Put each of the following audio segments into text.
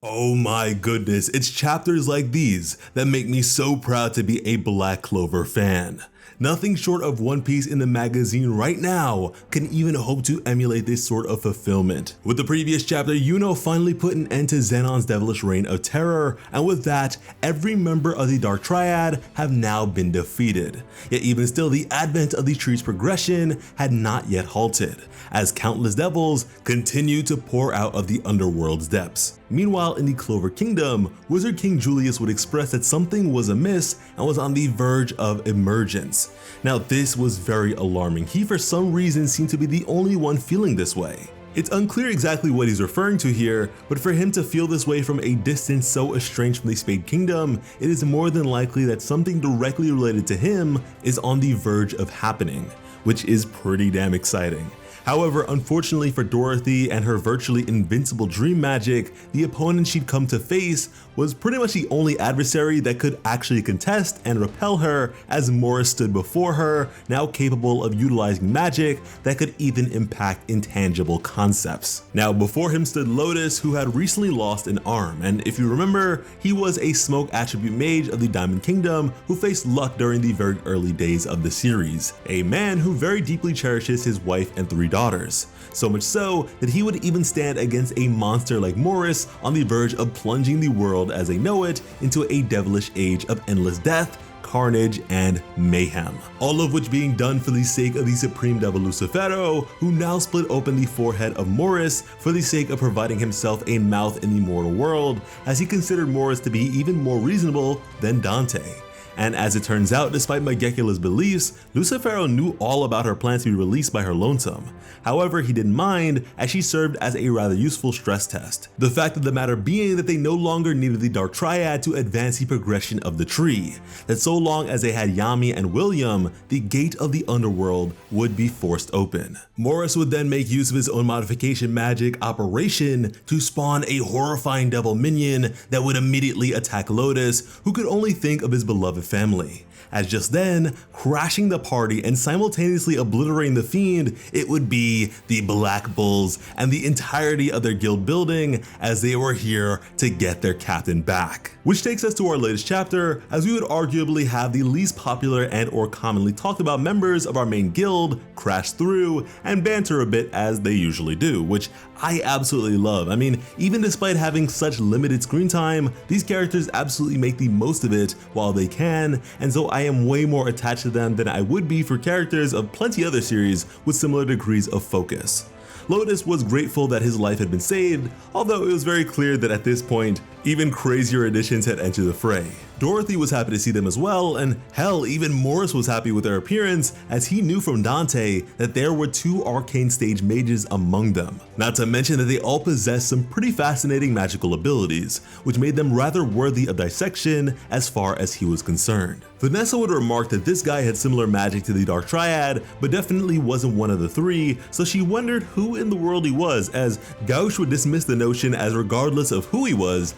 Oh my goodness, it's chapters like these that make me so proud to be a Black Clover fan. Nothing short of One Piece in the magazine right now can even hope to emulate this sort of fulfillment. With the previous chapter, Yuno finally put an end to Zenon's devilish reign of terror, and with that, every member of the Dark Triad have now been defeated. Yet even still, the advent of the tree's progression had not yet halted, as countless devils continue to pour out of the underworld's depths. Meanwhile, in the Clover Kingdom, Wizard King Julius would express that something was amiss and was on the verge of emergence. Now, this was very alarming. He for some reason seemed to be the only one feeling this way. It's unclear exactly what he's referring to here, but for him to feel this way from a distance so estranged from the Spade Kingdom, it is more than likely that something directly related to him is on the verge of happening, which is pretty damn exciting. However, unfortunately for Dorothy and her virtually invincible dream magic, the opponent she'd come to face was pretty much the only adversary that could actually contest and repel her, as Morris stood before her, now capable of utilizing magic that could even impact intangible concepts. Now, before him stood Lotus, who had recently lost an arm, and if you remember, he was a smoke attribute mage of the Diamond Kingdom who faced luck during the very early days of the series, a man who very deeply cherishes his wife and 3 daughters, so much so that he would even stand against a monster like Morris on the verge of plunging the world as they know it into a devilish age of endless death, carnage, and mayhem. All of which being done for the sake of the Supreme Devil Lucifero, who now split open the forehead of Morris for the sake of providing himself a mouth in the mortal world, as he considered Morris to be even more reasonable than Dante. And as it turns out, despite Megecula's beliefs, Lucifero knew all about her plans to be released by her lonesome. However, he didn't mind, as she served as a rather useful stress test. The fact of the matter being that they no longer needed the Dark Triad to advance the progression of the tree, that so long as they had Yami and William, the gate of the underworld would be forced open. Morris would then make use of his own modification magic, Operation, to spawn a horrifying devil minion that would immediately attack Lotus, who could only think of his beloved family. As just then, crashing the party and simultaneously obliterating the fiend, it would be the Black Bulls and the entirety of their guild building, as they were here to get their captain back. Which takes us to our latest chapter, as we would arguably have the least popular and or commonly talked about members of our main guild crash through and banter a bit as they usually do, which I absolutely love. I mean, even despite having such limited screen time, these characters absolutely make the most of it while they can, and so I am way more attached to them than I would be for characters of plenty other series with similar degrees of focus. Lotus was grateful that his life had been saved, although it was very clear that at this point, even crazier additions had entered the fray. Dorothy was happy to see them as well, and hell, even Morris was happy with their appearance, as he knew from Dante that there were 2 arcane stage mages among them. Not to mention that they all possessed some pretty fascinating magical abilities, which made them rather worthy of dissection as far as he was concerned. Vanessa would remark that this guy had similar magic to the Dark Triad, but definitely wasn't one of the 3, so she wondered who in the world he was, as Gauche would dismiss the notion as regardless of who he was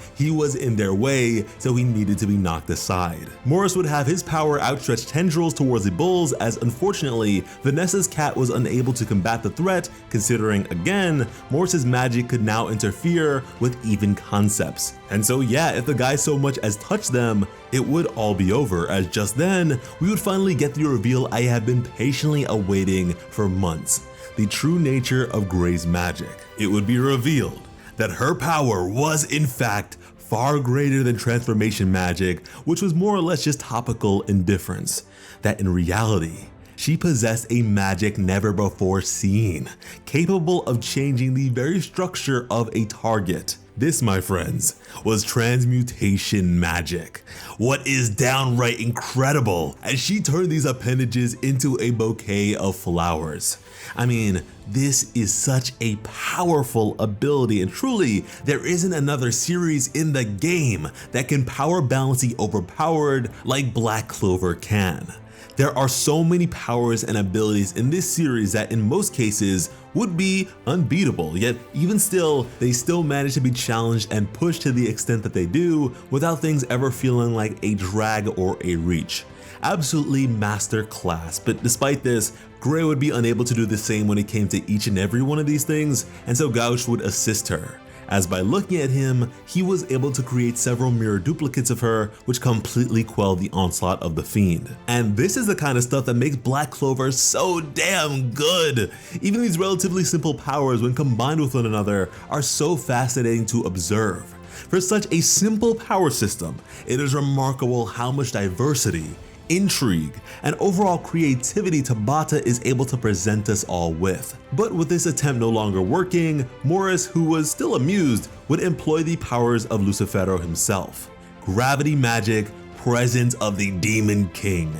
in their way, so he needed to be knocked aside. Morris would have his power outstretched tendrils towards the bulls, as unfortunately, Vanessa's cat was unable to combat the threat, considering again, Morris's magic could now interfere with even concepts. And so yeah, if the guy so much as touched them, it would all be over, as just then, we would finally get the reveal I have been patiently awaiting for months. The true nature of Gray's magic. It would be revealed that her power was in fact far greater than transformation magic, which was more or less just topical indifference. That in reality, she possessed a magic never before seen, capable of changing the very structure of a target. This, my friends, was transmutation magic. What is downright incredible, as she turned these appendages into a bouquet of flowers. I mean, this is such a powerful ability, and truly, there isn't another series in the game that can power balance the overpowered like Black Clover can. There are so many powers and abilities in this series that in most cases would be unbeatable, yet even still, they still manage to be challenged and pushed to the extent that they do without things ever feeling like a drag or a reach. Absolutely master class, but despite this, Gray would be unable to do the same when it came to each and every one of these things, and so Gauche would assist her. as by looking at him, he was able to create several mirror duplicates of her, which completely quelled the onslaught of the Fiend. And this is the kind of stuff that makes Black Clover so damn good. Even these relatively simple powers, when combined with one another, are so fascinating to observe. For such a simple power system, it is remarkable how much diversity, intrigue, and overall creativity Tabata is able to present us all with. But with this attempt no longer working, Morris, who was still amused, would employ the powers of Lucifero himself. Gravity magic, presence of the Demon King.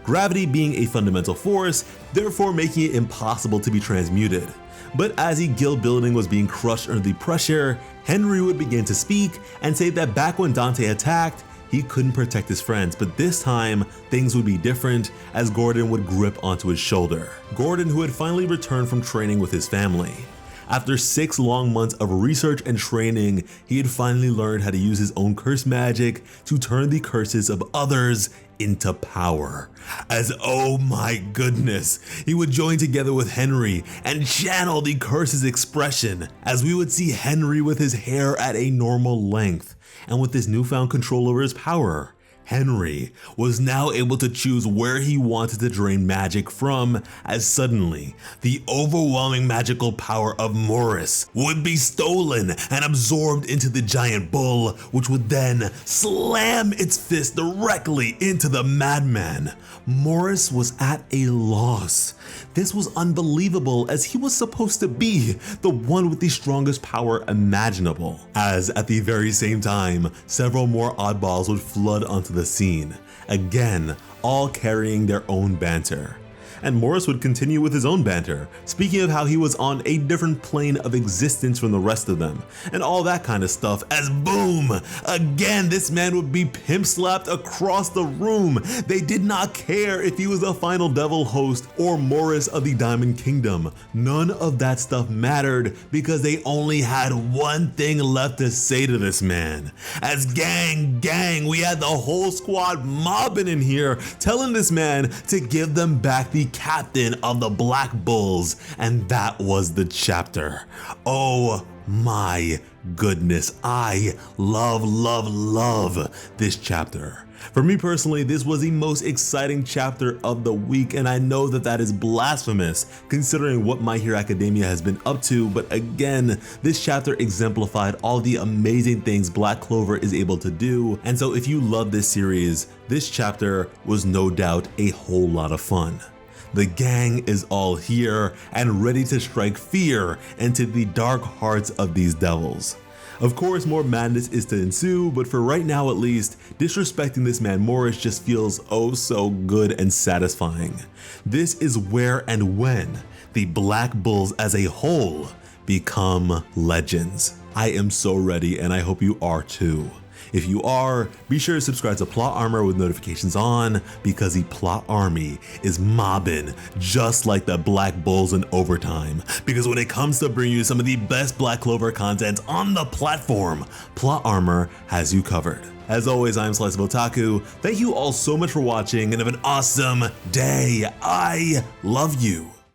Gravity being a fundamental force, therefore making it impossible to be transmuted. But as the guild building was being crushed under the pressure, Henry would begin to speak and say that back when Dante attacked, he couldn't protect his friends, but this time, things would be different as Gordon would grip onto his shoulder. Gordon, who had finally returned from training with his family. After 6 long months of research and training, he had finally learned how to use his own curse magic to turn the curses of others into power. As oh my goodness, he would join together with Henry and channel the curse's expression, as we would see Henry with his hair at a normal length. And with this newfound control over his power, Henry was now able to choose where he wanted to drain magic from, as suddenly the overwhelming magical power of Morris would be stolen and absorbed into the giant bull, which would then slam its fist directly into the madman. Morris was at a loss. This was unbelievable, as he was supposed to be the one with the strongest power imaginable. As at the very same time, several more oddballs would flood onto the scene, again, all carrying their own banter. And Morris would continue with his own banter, speaking of how he was on a different plane of existence from the rest of them, and all that kind of stuff, as boom! Again, this man would be pimp slapped across the room. They did not care if he was the final devil host or Morris of the Diamond Kingdom. None of that stuff mattered, because they only had one thing left to say to this man. As gang, we had the whole squad mobbing in here, telling this man to give them back the captain of the Black Bulls, and that was the chapter. Oh my goodness, I love this chapter. For me personally, this was the most exciting chapter of the week, and I know that that is blasphemous considering what My Hero Academia has been up to, but again, this chapter exemplified all the amazing things Black Clover is able to do, and so if you love this series, this chapter was no doubt a whole lot of fun. The gang is all here and ready to strike fear into the dark hearts of these devils. Of course, more madness is to ensue, but for right now at least, disrespecting this man Morris just feels oh so good and satisfying. This is where and when the Black Bulls as a whole become legends. I am so ready, and I hope you are too. If you are, be sure to subscribe to Plot Armor with notifications on, because the Plot Army is mobbing just like the Black Bulls in overtime. Because when it comes to bringing you some of the best Black Clover content on the platform, Plot Armor has you covered. As always, I'm Slice of Otaku. Thank you all so much for watching, and have an awesome day. I love you.